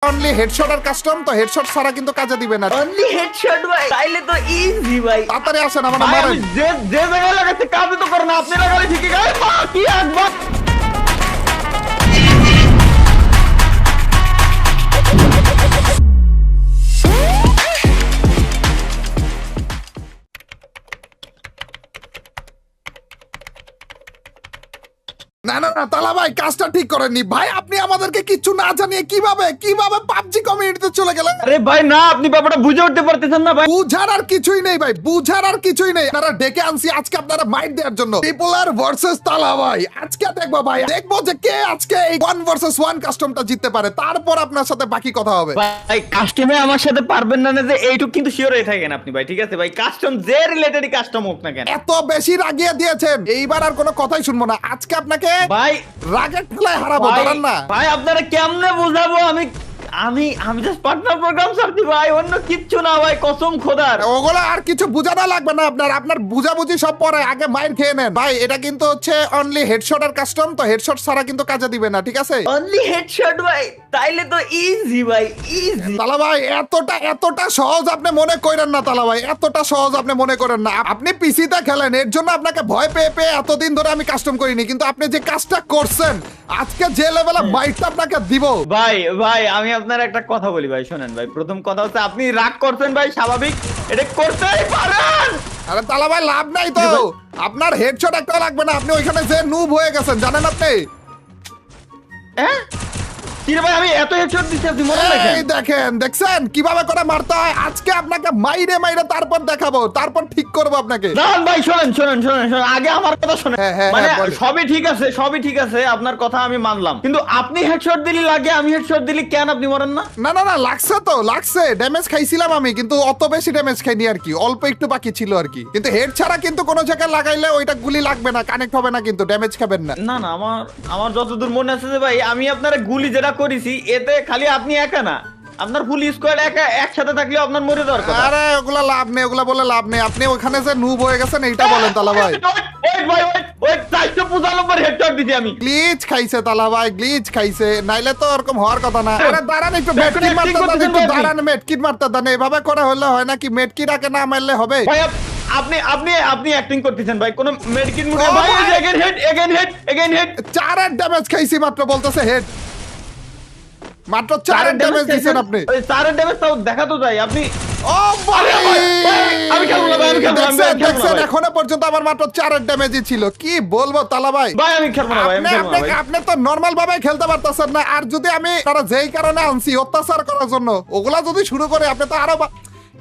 Only headshot আর custom, তো headshot ছাড়া কিন্তু কাজে দিবে না। অনলি হেডশট ভাই, তাইলে তো ইজি ভাই। তাড়াতাড়ি আসেন, আমার ভাই, মারেন। আমি যে জায়গায় লাগাতে কাজে তো করে না, আপনি লাগালে ঠিকই গায়ে মা কি একবার। না না না তালা ভাই, কাজটা ঠিক করেননি ভাই। আপনি আমাদেরকে কিচ্ছু না জানিয়ে কিভাবে পাবজি কমিউনিটিতে চলে গেলেন? আরে ভাই না, আপনি ব্যাপারটা বুঝে উঠতে পারতেছেন না ভাই। বুঝার আর কিছুই নেই ভাই, বুঝার আর কিছুই নেই। আপনারা ডেকে আনছি আজকে আপনারা মাইট দেওয়ার জন্য। ট্রিপলার ভার্সেস তালা ভাই, আজকে দেখবো ভাই, দেখবো যে কে আজকে এই 1 ভার্সেস 1 কাস্টমটা জিততে পারে। তারপর আপনার সাথে বাকি কথা হবে। ভাই কাস্টমে আমার সাথে পারবেন না যে এইটুক কিন্তু শিওর হয়ে থাকেন আপনি ভাই, ঠিক আছে ভাই? কাস্টম যে রিলেটেডই কাস্টম হোক না কেন। এত বেশি রাগিয়ে দিয়েছেন, এইবার আর কোনো কথাই শুনবো না। আজকে আপনাকে ভাই রাগের ঠেলায় হারাবো, দাঁড়ান না ভাই আপনারা কেমনে বুঝাবো? আমি জাস্ট পার্টনার প্রোগ্রাম সারছি ভাই, অন্য কিচ্ছু না ভাই, কসম খোদার। ওগুলো আর কিছু বুঝানো লাগবে না আপনার বুঝাবুঝি সব পরে, আগে মাইর খেয়ে নেন ভাই। এটা কিন্তু হচ্ছে অনলি হেডশট আর কাস্টম, তো হেডশট ছাড়া কিন্তু কাজে দিবে না, ঠিক আছে? অনলি হেডশট ভাই, তাইলে তো ইজি ভাই, ইজি। তালা ভাই এতটা সহজ আপনি মনে করেন না। তালা ভাই এতটা সহজ আপনি মনে করেন না। আপনি পিসিতে খেলেন, এর জন্য আপনাকে ভয় পেয়ে পেয়ে এতদিন ধরে আমি কাস্টম করিনি, কিন্তু আপনি যে কাজটা করছেন আজকে যে লেভেলে মাইটটা আপনাকে দিব ভাই আমি আপনার একটা কথা বলি ভাই, শোনেন ভাই। প্রথম কথা হচ্ছে আপনি রাগ করছেন ভাই, স্বাভাবিক, এটা করতেই পারেন। আরে তালা ভাই লাভ নাই তো, আপনার হেডশট একটা লাগবে না। আপনি ওইখানে যে নুব হয়ে গেছেন জানেন আপনি। হ্যাঁ কি রে ভাই, আমি এত হেডশট দিচ্ছি আপনি মনে রাখেন। এই দেখেন, দেখছেন কিভাবে করে মারতে হয়? আজকে আপনাকে মাইরে তারপর দেখাবো, তারপর ঠিক করবো আপনাকে। দাঁড়ান ভাই, শোনেন আগে আমার কথা শোনেন। হ্যাঁ, মানে বলেন। সবই ঠিক আছে, আপনার কথা আমি মানলাম, কিন্তু আপনি হেডশট দিলি লাগে, আমি হেডশট দিলি কেন আপনি মরেন না? না লাগছে ড্যামেজ খাইছিলাম আমি, কিন্তু অত বেশি ড্যামেজ খাইনি আর কি, অল্প একটু বাকি ছিল আর কি। কিন্তু হেড ছাড়া কিন্তু কোনো জায়গায় লাগাইলে ওইটা গুলি লাগবে না, কানেক্ট হবে না, কিন্তু ড্যামেজ খাবেন না। না আমার যতদূর মনে আছে যে ভাই, আমি আপনার গুলি যেটা করেছি এতে খালি আপনি একা না, আপনার ফুল স্কোয়াড একসাথে থাকলেও আপনার মরে যাওয়ার কথা। আরে ওগুলা লাভ নেই, ওগুলা বলে লাভ নেই। আপনি ওখানে যে নুব হয়ে গেছেন এইটা বলেন তালা ভাই। ওই 495 হেডশট দিছি আমি। গ্লিচ খাইছে তালা ভাই, গ্লিচ খাইছে, নাইলে তো এরকম হওয়ার কথা না। আরে দাঁড়ান একটু মেডকিট মারতে দেন, একটু দাঁড়ান মেডকিট মারতে দেন। এভাবে করে হলে হয় নাকি? মেডকিট আগে না মারলে হবে? ভাই আপনি অ্যাক্টিং করতেছেন ভাই, কোন মেডিকেট মুখে ভাই, এগেইন হেড 4 ড্যামেজ খাইছি মাত্র, বলতেছে হেড। মাত্র 4 ড্যামেজ দিছেন আপনি। ওই 4 ড্যামেজ তাও দেখা তো যায় আপনি। ও ভাই আমি খেলবো না ভাই, আমি খেলবো না, দেখছেন এখনো পর্যন্ত আমার মাত্র 4 ড্যামেজই ছিল। কি বলবো তালা ভাই, ভাই আমি খেলবো না ভাই, আমি খেলবো না ভাই। আপনি তো নরমাল ভাবে খেলতে পারতেছেন না। আর যদি আমি তারা যেই কারণে আনছি অত্যাচার করার জন্য, ওগুলা যদি শুরু করে আপনি তো আরো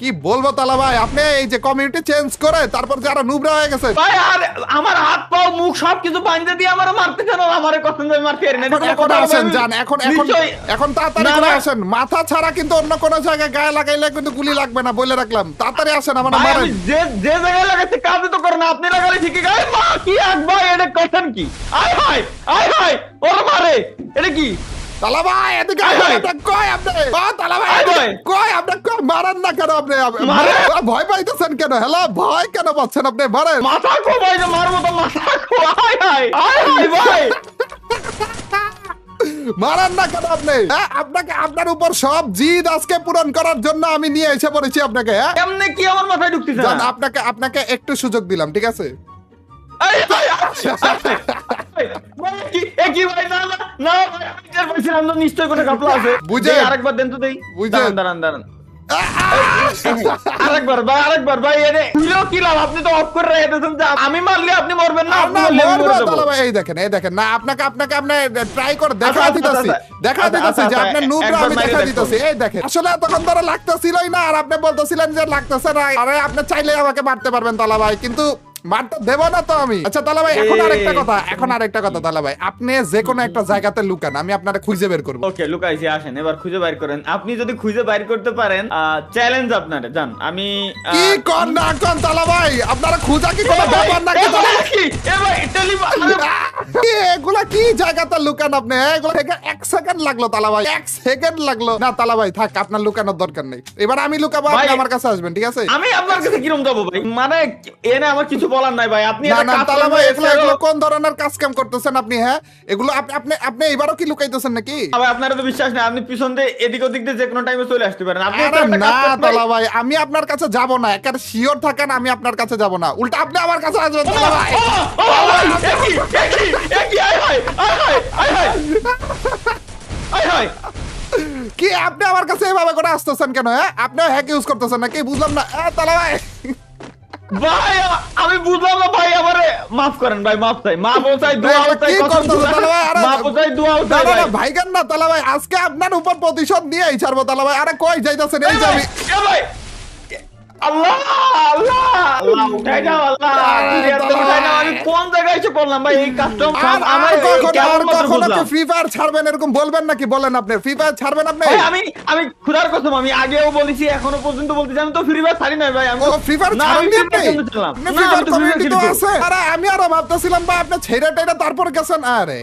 কি বলবো তালা ভাই। আপনি এই যে কমিউনিটি চেঞ্জ করে তারপর যে আরো নুবরা হয়ে গেছে ভাই। আর আমার হাত পাও মুখ সবকিছু বাঁধতে দিয়ে আমার মারতে কেন? আমারে কখন আমি মারতে পারি না। এখন আসেন যান, এখন তাড়াতাড়ি করে আসেন। মাথা ছাড়া কিন্তু অন্য কোনো জায়গায় গায়ে লাগাইলে কিন্তু গুলি লাগবে না, বলে রাখলাম। তাড়াতাড়ি আসেন, আমার মারেন। যে জায়গায় লাগাতে কাজে তো করে না, আপনি লাগালে ঠিকই গায়ে মা কি এক ভাই, এটা কথা কি? আয় ভাই ওর মারে, এটা কি? তালা ভাই এদিকে কয় আপনি? তালা ভাই কয় আপনি কয় মারান না কেন? আপনি ভয় পাইতেছেন কেন? হ্যালো ভয় কেন পাচ্ছেন আপনি? মারেন। মাথা খো ভাই, মারবো তো মাথা খো। আয় ভাই মারান না কেন আপনি? আপনাকে আপনার উপর সব জিদ আজকে পূরণ করার জন্য আমি নিয়ে এসে পড়েছি আপনাকে। এমনি কি আমার মাথায় ঢুকতেছে না? আপনাকে একটু সুযোগ দিলাম, ঠিক আছে? নিশ্চয় কোনো ঘটনা আছে, বুঝে আরেকবার দেন তো দেই। দাঁড়ান আরেকবার ভাই, কি লাভ? আপনি তো অফ করে রেখেছেন যে আমি মারলে আপনি মরবেন না। এই দেখেন না, আপনাকে ট্রাই করে দেখা দিতেছি যে আপনার নুবরা আমি দেখা দিতেছি। এই দেখেন, আসলে তখন ধরে লাগতেছিলই না, আর আপনি বলতেছিলেন যে লাগতেছে না। আরে আপনি চাইলে আমাকে মারতে পারবেন তালা ভাই, কিন্তু মারতে দেব না তো আমি। আচ্ছা তালা ভাই, এখন আরেকটা কথা তালা ভাই, আপনি যে কোনো একটা জায়গাতে লুকান, আমি আপনারে খুঁজে বের করব। ওকে লুকাইছি, আসেন এবার খুঁজে বাইর করেন। আপনি যদি খুঁজে বাইর করতে পারেন, চ্যালেঞ্জ আপনারে। জান আমি কি কোন না কোন তালা ভাই, আপনারা খুঁজা কি কোনো ব্যাপার নাকি? তালা এগুলা কি জায়গাতে লুকান আপনি? এগুলা থেকে 1 সেকেন্ড লাগলো তালা ভাই, 1 সেকেন্ড লাগলো না। তালা ভাই থাক, আপনার লুকানোর দরকার নেই। এবার আমি লুকাবো, আপনি আমার কাছে আসবেন, ঠিক আছে? আমি আপনার কাছে কিরম যাবো ভাই? মানে এনে আমার কিছু বলার নাই ভাই। আপনি না এটা না কাজ তালা করেন ভাই, ভাই, এগুলো এগুলো কোন ধরনের কাজ কাম করতেছেন আপনি? হ্যাঁ, এগুলো আপনি এইবারও কি লুকাইতেছেন নাকি? ভাই আপনার তো বিশ্বাস নেই, আপনি পিছন দিয়ে এদিক ওদিক দিয়ে যে কোনো টাইমে চলে আসতে পারেন। আপনি আরে তো একটা না কাজ করেন ভাই। তালা ভাই, আমি আপনার কাছে যাব না, একেবারে শিওর থাকেন আমি আপনার কাছে যাব না, উল্টা আপনি আমার কাছে আসবেন তালা ভাই। কি আপনি আমার কাছে এভাবে করে আসতেছেন কেন? হ্যাঁ, আপনিও হ্যাক ইউজ করতেছেন নাকি? বুঝলাম না তালা ভাই। ভাই আমি বুঝলাম না ভাই, আমারে মাফ করেন ভাই, মাফ চাই, মাফ চাই, দোয়া চাই, কি কসম করতেছেন তালা ভাই? আরে মাফ চাই, দোয়া না চাই না ভাই। না ভাইগান না তালা ভাই, আজকে আপনার উপর প্রতিশোধ নিয়েই ছাড়বো তালা ভাই। আরে কই যাইতেছেন? এই যাবি এ ভাই, আল্লাহ আল্লাহ আল্লাহ, উঠাই দাও আল্লাহ, আরে এত উঠাই দাও। আমি কোন জায়গায় এসে পড়লাম ভাই? এই কাস্টম আমার কখনো কি ফ্রি ফায়ার ছাড়বেন এরকম বলবেন নাকি? বলেন আপনি ফ্রি ফায়ার ছাড়বেন আপনি? আমি খুদার কসম, আমি আগেও বলেছি, এখনো পর্যন্ত বলতেছি, আমি তো ফ্রি ফায়ার ছাড়ি নাই ভাই। আমি ও ফ্রি ফায়ার না, আমি ছাড়েননি free আপনি? fire কেন ছাড়লাম? আপনি না, ফ্রি আমি ফায়ার তো free fire কমিউনিটি তো খেলি তো। আছে। আরে আমি আরো ভাবতেছিলাম ভাই আপনি ছেড়ে টেড়ে তারপর গেছেন। আরে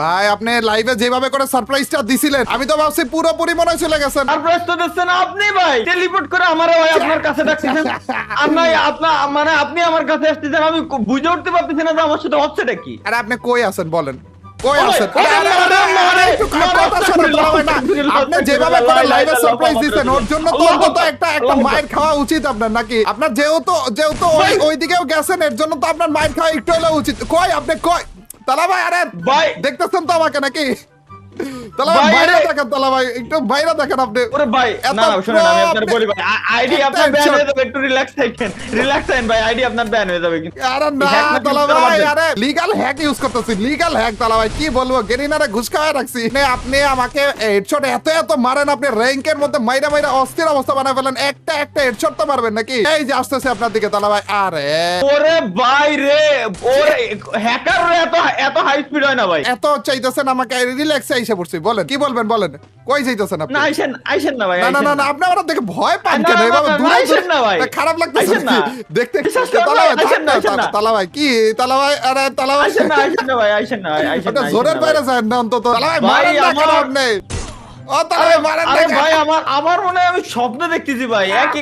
ভাই আপনি লাইভে যেভাবে করে সারপ্রাইজটা দিছিলেন, আমি তো ভাবছি পুরোপুরি মনে হয় চলে গেছেন। সারপ্রাইজ তো দিচ্ছেন আপনি ভাই, টেলিপোর্ট করে আমারে ভাই আপনার কাছে ডাকতেছেন। মানে আপনি আমার কাছে আসতেছেন, আমি বুঝে উঠতে পারতেছি না যে আমার সাথে হচ্ছেটা কি। আরে আপনি কই আছেন বলেন, কই আছেন? ওই, আরে, আরে, আরে, আরে, আরে, একটু কথা শোনেন তালা ভাই, না। আপনি যেভাবে করে লাইভে সারপ্রাইজ দিচ্ছেন, ওর জন্য তো অন্তত একটা মাইর খাওয়া উচিত আপনার নাকি? আপনার যেহেতু ওইদিকেও গেছেন, এর জন্য তো আপনার মাইর খাওয়া একটু হলেও উচিত। কই আপনি কই তালা ভাই? আরে ভাই দেখতেছেন তো আমাকে নাকি? তালা ভাই ভাই, বাইরে আরে। দেখেন, তালা ভাই একটু বাইরে দেখেন আপনি। ওরে ভাই, এত না না শুনুন, আমি pro আপনার বলি ভাই, আইডি একটা আপনার ব্যান headshot। হয়ে যাবে, একটু রিল্যাক্স থাকেন ভাই, আইডি আপনার ব্যান হয়ে যাবে কিন্তু। আরে না hack না তালা use করা ভাই, বাদ দেন। আরে লিগ্যাল হ্যাক ইউজ করতেছি, লিগ্যাল হ্যাক তালা ভাই, কি বলবো, গেরিনারে ঘুষ খাওয়ায় রাখছি। আপনি আমাকে হেডশট এত মারেন, আপনি র্যাঙ্কের মধ্যে মাইরা মাইরা অস্থির অবস্থা বানায় ফেলেন। একটা হেডশট তো মারবেন নাকি? এই যে আসতেছে আপনার দিকে তালা ভাই। আরে ওরে ভাই রে, ওরে হ্যাকার রে এত হাই স্পিড হয় না ভাই। এত চাইতেছেন আমাকে, রিল্যাক্সে এসে পড়ছি, বলেন কি বলবেন বলেন, কই যাইতেছেন আপনি? না আইসেন না ভাই, না না আইসেন না না, আপনি আমার দেখে ভয় পান না, কেন? না, এভাবে না, দূরে আইসেন না ভাই। খারাপ লাগতেছে আইসেন না। দেখতে। বিশ্বাস করেন তালা ভাই, ভাই আইসেন না, আইসেন না। তালা ভাই কি তালা ভাই? আরে তালা ভাই আইসেন না ভাই, আইসেন না আপনি জোরের বাইরে যান না অন্তত। তালা ভাই ভাই, মারেন না কেন আমার- আপনি? ও তালা ভাই মারেন না আরে কেন? ভাই, আমার মনে হয় আমি স্বপ্ন দেখতেছি ভাই। একই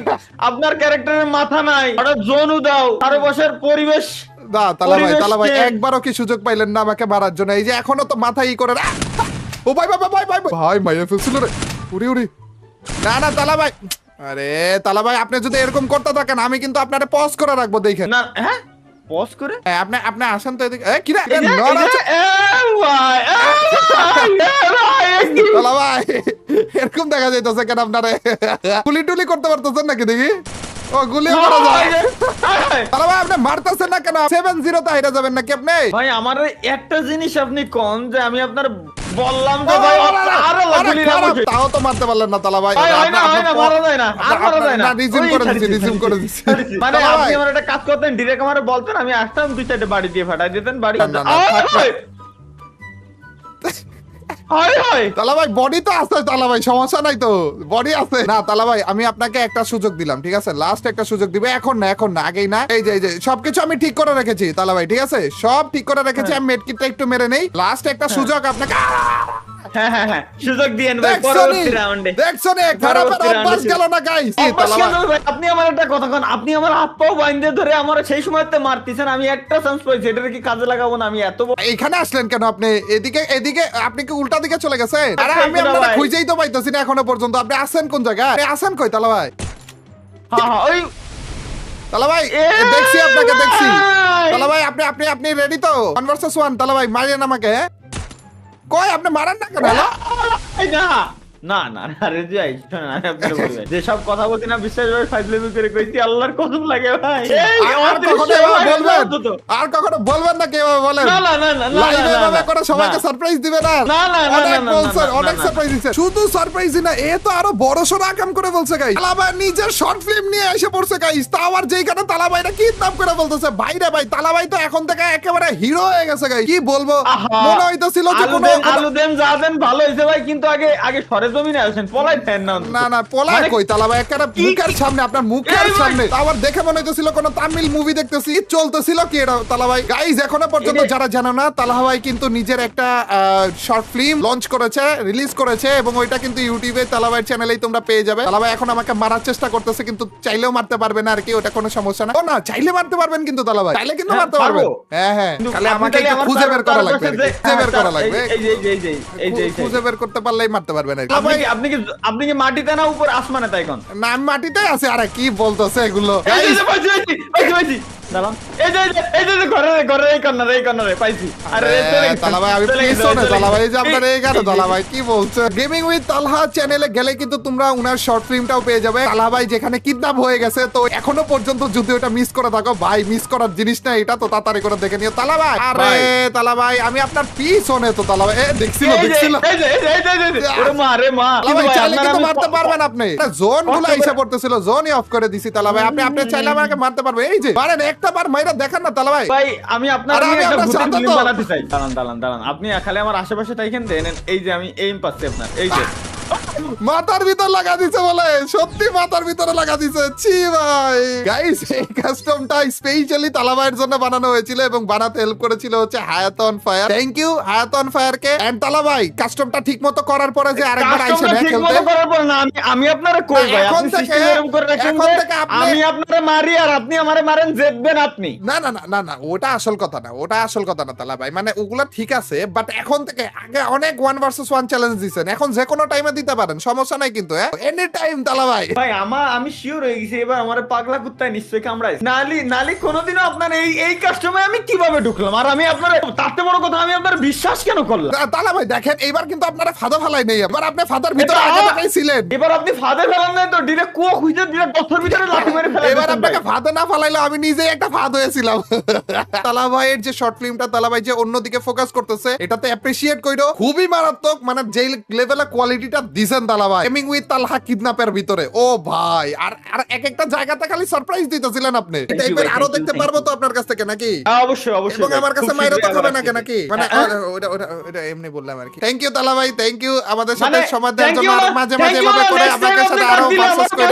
আপনার ক্যারেক্টারের মাথা নাই, হঠাৎ জোন উদাও, চারপাশের পরিবেশ। না তালা ভাই পরিবেশকে- একবারও কি সুযোগ পাইলেন না আমাকে মারার জন্য? এই যে এখনো তো মাথায় ই করে ও ভাই ভাই ভাই ভাই ভাই মাইয়া ফেলছিল রে, উড়ি উড়ি। না না তালা ভাই, আরে তালা ভাই আপনি যদি এরকম করতে থাকেন, আমি কিন্তু আপনারে পজ করে রাখবো, দেখেন। না হ্যাঁ, পজ করে আপনি আসেন তো এদিকে। কি রে এই যে, ভাই, তালা ভাই এরকম দেখা যাইতেছে কেন আপনারে? গুলি টুলি করতে পারতেছেন নাকি দেখি? ও গুলি করা যায়। তালা ভাই আপনি মারতেছেন না কেন? 7-0 তে হাইরা যাবেন নাকি আপনি? ভাই আমার একটা জিনিস আপনি কোন যে আমি আপনার বললাম যে ভাই আরো গুলি খারাপ, লাগবে। তাও তো মারতে পারলেন না তালা ভাই। ভাই, হয় না, মারা যায় না, আর মারা যায় না। রিজিউম ওই করে ছাড়ি দিছি, দিছি, রিজিউম করে দিছি। মানে তালা আপনি ভাই, আমার একটা কাজ করতেন, ডিরেক্ট আমারে বলতেন, আমি আসতাম, দুই চারটে বাড়ি দিয়ে ফাটাই দিতেন, বাড়ি। না, না, না, থাক না। হয় তালা ভাই বডি তো আছে, তালা ভাই সমস্যা নাই তো, বডি আছে। না তালা ভাই আমি আপনাকে একটা সুযোগ দিলাম, ঠিক আছে? লাস্ট একটা সুযোগ দিবে, এখন না আগেই না। এই যে সবকিছু আমি ঠিক করে রেখেছি তালা ভাই, ঠিক আছে? সব ঠিক করে রেখেছি। আমি মেডকিটটা একটু মেরে নেই, লাস্ট একটা সুযোগ আপনাকে। হ্যাঁ সুযোগ দিয়েন ভাই, পরবর্তী রাউন্ডে। দেখছনি খারাপের অভ্যাস গেল না গাইস। তালা ভাই আপনি আমার একটা কথা কোন, আপনি আমার হাত পাও বাইন্ধে ধরে আমার সেই সময়তে মারতেছেন, আমি একটা চান্স পাইছি, এটার কি কাজে লাগাবো না? আমি এত এখানে আসলেন কেন আপনি? এদিকে আপনি কি উল্টা দিকে চলে গেছেন? আরে আচ্ছা, আমি এটা আপনাকে ভাই। খুঁজেই তো পাইতেছি না এখনো পর্যন্ত। আপনি আছেন কোন জায়গায়? আপনি আছেন কই তালা ভাই? হ্যাঁ ওই তালা ভাই এ দেখছি আপনাকে, দেখছি। ভাই। তালা ভাই আপনি রেডি তো? 1 vs 1 তালা ভাই মারেন আমাকে। হ্যাঁ? কই আপনি মারেন না কেন? হ্যালো? এই না রেজি আই, শোনেন আমি আপনাকে বলি ভাই, যেসব কথা বলছি না বিশ্বাস করে 5 লেভেল করে কইছি, আল্লাহর কসম লাগে ভাই। এই আর কখনো এভাবে বলবেন? আর কখনো বলবেন না, কিভাবে বলেন? না লাইভে এভাবে করে সবাইকে সারপ্রাইজ দিবে না? অনেক বলছেন, অনেক সারপ্রাইজ দিচ্ছে। শুধু সারপ্রাইজই না, এ তো আরো বড়সড় আকাম করে বলছে গাইস। তালা ভাই নিজের শর্ট ফিল্ম নিয়ে এসে পড়ছে গাইস। তা আবার যেইখানে তালা ভাইরা কি নাম করে বলতেছে, ভাই রে ভাই, তালা ভাই তো এখন থেকে একেবারে হিরো হয়ে গেছে গাইস। কি বলবো, মনে হইতেছিল যে কোনো আলু দেন যা দেন ভালো হইছে ভাই, কিন্তু আগে সরে জমিনে আসেন, পলাই ফ্যান না না না পলায় মানে কই তালা ভাই, একটা মুখের সামনে, আপনার মুখের এই ভাই! সামনে আবার দেখে মনে হইতেছিল কোন তামিল মুভি দেখতেছি, চলতেছিল কি এটা তালা ভাই। গাইস এখনো পর্যন্ত এটা- যারা জানো না, তালা ভাই কিন্তু নিজের একটা শর্ট ফিল্ম লঞ্চ করেছে, রিলিজ করেছে, এবং ওইটা কিন্তু ইউটিউবে তালা ভাইয়ের চ্যানেলেই তোমরা পেয়ে যাবে। তালা ভাই এখন আমাকে মারার চেষ্টা করতেছে, কিন্তু চাইলেও মারতে পারবে না আর কি, ওটা কোনো সমস্যা না। ও না, চাইলে মারতে পারবেন কিন্তু তালা ভাই, চাইলে কিন্তু হ্যাঁ, মারতে পারবেন। পারবো। হ্যাঁ হ্যাঁ, কিন্তু খালি আপনি আমাকে তাহলে একটু আমার খুঁজে বের করা তার লাগবে, পাশে যে- খুঁজে বের করা লাগবে, এই যে, এই যে। খুঁজে বের করতে পারলেই মারতে পারবেন আর কি। আপনি কি মাটিতে না উপর আসমানে তাই কোন? না আমি মাটিতে আছি, আরে কি বলতেছে এগুলো। এই যে, Guys, পাইছি। দাঁড়ান। এই যে, ঘরে এই কর্নারে পাইছি। আরে চলে গেছে, তালা ভাই আমি চলে গেছে, পিছনে চলে তালা ভাই, এই যে গেছে। আপনার এই গানে তালা ভাই কি বলছে। গেমিং উইথ তালহা চ্যানেলে গেলে কিন্তু তোমরা উনার শর্ট ফিল্মটাও পেয়ে যাবে। তালা ভাই যেখানে কিডন্যাপ হয়ে গেছে, তো এখনো পর্যন্ত যদি ওটা মিস করে থাকো ভাই, মিস করার জিনিস না এটা, তো তাড়াতাড়ি করে দেখে নিও তালা ভাই। আরে ভাই। তালা ভাই আমি আপনার পিছনে তো তালা ভাই, দেখছিল। এই যে। ওরে মা রে মা। তালা ভাই কিন্তু চাইলে আপনার কিন্তু আমি মারতে পারবেন আপনি। জোন গুলো অফ করে- এসে পড়তেছিল, জোনই অফ করে দিছি তালা ভাই। আপনি চাইলে আমাকে মারতে পারবেন। এই যে পারেন, একটা বার মাইরা দেখেন না তালা ভাই। ভাই আমি আপনার আরে নিয়ে আমি একটা আপনার ভূতের সাথে ফিল্ম তো। বানাতে চাই। দাঁড়ান। আপনি খালি আমার আশেপাশে তাইকেন দেন। এই যে আমি এইম পাচ্ছি আপনার। এই যে। মাথার ভিতর লাগা দিছে বলে, সত্যি মাথার ভিতরে লাগা দিছে। ছি ভাই। গাইস এই কাস্টমটা স্পেশালি তালাবাইয়ের জন্য বানানো হয়েছিল, এবং বানাতে হেল্প করেছিল হচ্ছে হায়াত অন ফায়ার। থ্যাংক ইউ হায়াত অন ফায়ার কে। এন্ড তালাবাই কাস্টমটা ঠিকমতো করার পরে যে আরেকবার আইসে কাস্টমটা না ঠিক খেলতে। মতো করার পর না, আমি আপনারে কই ভাই, এখন আপনি থেকে- সিস্টেম এরকম করে রাখেন এখন যে থেকে আপনি- আমি আপনারে মারি আর আপনি আমারে মারেন, জিতবেন আপনি। না ওটা আসল কথা না, ওটা আসল কথা না তালা ভাই। মানে ওগুলা ঠিক আছে, বাট এখন থেকে, আগে অনেক 1 ভার্সেস 1 চ্যালেঞ্জ দিছেন, এখন যে কোনো টাইমে দিতে পারেন, সমস্যা নাই কিন্তু। এনি টাইম তালা ভাই। ভাই আমি শিওর হয়ে গেছি এবার আমার পাগলা কুত্তায় নিশ্চয়ই কামড়ায়। নালি কোনোদিনও আপনার এই কাস্টমে আমি কিভাবে ঢুকলাম, আর আমি আপনার তাতে বড় কথা আমি আপনার বিশ্বাস কেন করলাম। তালা ভাই দেখেন, এইবার কিন্তু আপনারা ফাদা ফালাই নেই, এবার আপনি ফাদার ভিতরে এটা আগে আমার- থেকেই ছিলেন। এবার আপনি ফাঁদে ফেলান নাই তো, ডিরেক্ট কুয়া খুঁজে ডিরেক্ট গর্তের ভিতরে লাথি মেরে ফেলা এবার দিতেন আপনাকে ভাই। ফাদে না ফালাইলে আমি নিজেই একটা ফাদ হয়েছিলাম। তালা ভাইয়ের যে শর্ট ফিল্মটা, তালা ভাই যে অন্যদিকে ফোকাস করতেছে, এটাতে অ্যাপ্রিশিয়েট কইরো, খুবই মারাত্মক। মানে যে লেভেলে কোয়ালিটিটা দিছেন তালা ভাই গেমিং উইথ তালহা কিডন্যাপের ভিতরে, ও ভাই। আর এক একটা জায়গাতে খালি সারপ্রাইজ দিতেছিলেন আপনি। you টাইপের ভাই, আরো thank you, দেখতে thank পারবো তো আপনার কাছ থেকে নাকি? হ্যাঁ, অবশ্যই এবং ভাই, আমার কাছে খুব মাইরা তো শীঘ্রই খাবে আবার নাকি আসছি। নাকি? মানে হ্যাঁ? ওটা এমনি বললাম আর কি। থ্যাংক ইউ তালা ভাই, থ্যাংক ইউ আমাদের সাথে মানে, সময় দেওয়ার thank জন্য। you আর না, মাঝে thank মাঝে you এভাবে না, করে next আপনাদের time সাথে আপনি আরো কাট দিলে ভার্সেস আমার করে